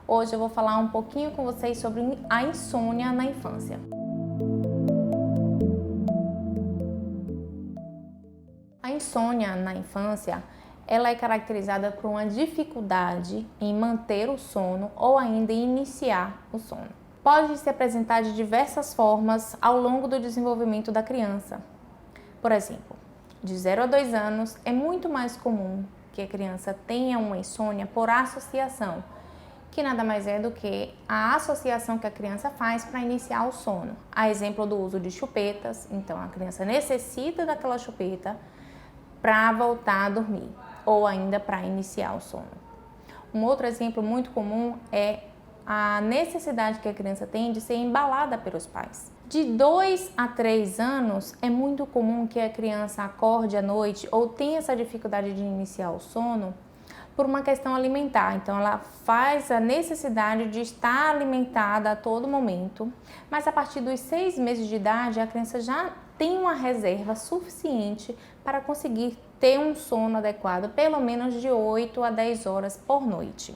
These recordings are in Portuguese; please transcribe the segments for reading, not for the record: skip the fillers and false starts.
Hoje eu vou falar um pouquinho com vocês sobre a insônia na infância. A insônia na infância, ela é caracterizada por uma dificuldade em manter o sono ou ainda iniciar o sono. Pode se apresentar de diversas formas ao longo do desenvolvimento da criança. Por exemplo, de 0 a 2 anos é muito mais comum que a criança tenha uma insônia por associação, que nada mais é do que a associação que a criança faz para iniciar o sono. A exemplo do uso de chupetas, então a criança necessita daquela chupeta para voltar a dormir ou ainda para iniciar o sono. Um outro exemplo muito comum é a necessidade que a criança tem de ser embalada pelos pais. De 2 a 3 anos é muito comum que a criança acorde à noite ou tenha essa dificuldade de iniciar o sono por uma questão alimentar. Então ela faz a necessidade de estar alimentada a todo momento, mas a partir dos 6 meses de idade a criança já tem uma reserva suficiente para conseguir ter um sono adequado, pelo menos de 8 a 10 horas por noite.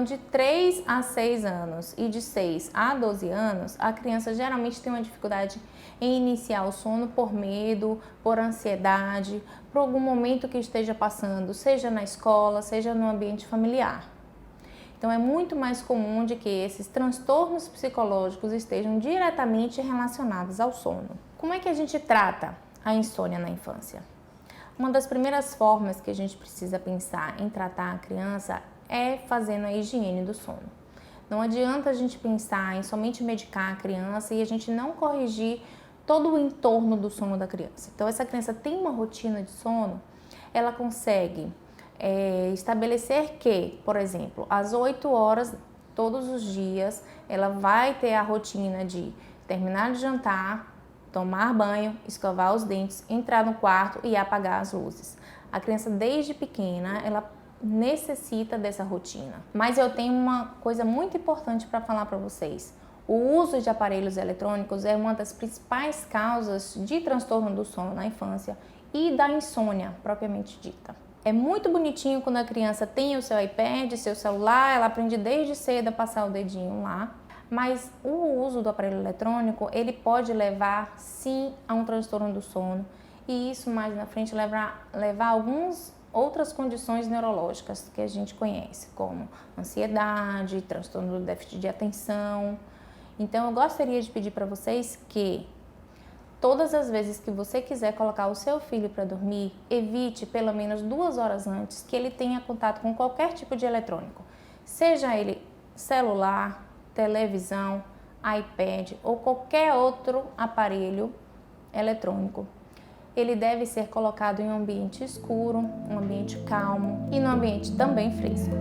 De 3 a 6 anos e de 6 a 12 anos, a criança geralmente tem uma dificuldade em iniciar o sono por medo, por ansiedade, por algum momento que esteja passando, seja na escola, seja no ambiente familiar. Então é muito mais comum de que esses transtornos psicológicos estejam diretamente relacionados ao sono. Como é que a gente trata a insônia na infância? Uma das primeiras formas que a gente precisa pensar em tratar a criança é fazendo a higiene do sono. Não adianta a gente pensar em somente medicar a criança e a gente não corrigir todo o entorno do sono da criança. Então, essa criança tem uma rotina de sono, ela consegue estabelecer que, por exemplo, às 8 horas todos os dias, ela vai ter a rotina de terminar de jantar, tomar banho, escovar os dentes, entrar no quarto e apagar as luzes. A criança desde pequena, ela necessita dessa rotina. Mas eu tenho uma coisa muito importante para falar para vocês. O uso de aparelhos eletrônicos é uma das principais causas de transtorno do sono na infância e da insônia propriamente dita. É muito bonitinho quando a criança tem o seu iPad, seu celular, ela aprende desde cedo a passar o dedinho lá. Mas o uso do aparelho eletrônico, ele pode levar sim a um transtorno do sono e isso mais na frente levar a algumas outras condições neurológicas que a gente conhece, como ansiedade, transtorno do déficit de atenção. Então eu gostaria de pedir para vocês que todas as vezes que você quiser colocar o seu filho para dormir, evite pelo menos 2 horas antes que ele tenha contato com qualquer tipo de eletrônico, seja ele celular, televisão, iPad ou qualquer outro aparelho eletrônico. Ele deve ser colocado em um ambiente escuro, um ambiente calmo e num ambiente também fresco.